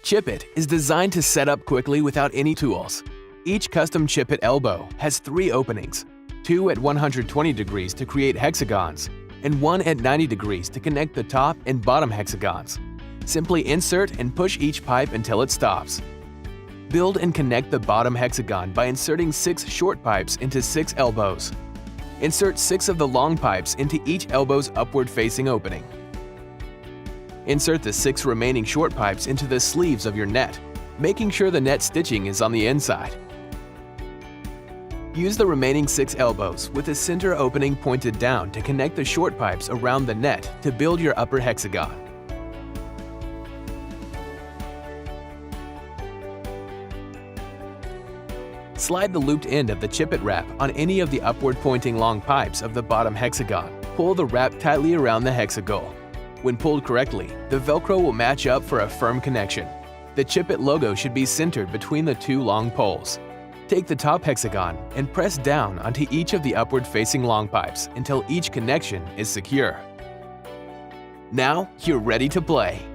Chip-It is designed to set up quickly without any tools. Each custom Chip-It elbow has 3 openings, 2 at 120 degrees to create hexagons, and 1 at 90 degrees to connect the top and bottom hexagons. Simply insert and push each pipe until it stops. Build and connect the bottom hexagon by inserting 6 short pipes into 6 elbows. Insert 6 of the long pipes into each elbow's upward-facing opening. Insert the 6 remaining short pipes into the sleeves of your net, making sure the net stitching is on the inside. Use the remaining 6 elbows with the center opening pointed down to connect the short pipes around the net to build your upper hexagon. Slide the looped end of the Chip-It wrap on any of the upward-pointing long pipes of the bottom hexagon. Pull the wrap tightly around the hexagon. When pulled correctly, the Velcro will match up for a firm connection. The Chip-It logo should be centered between the 2 long poles. Take the top hexagon and press down onto each of the upward-facing long pipes until each connection is secure. Now you're ready to play!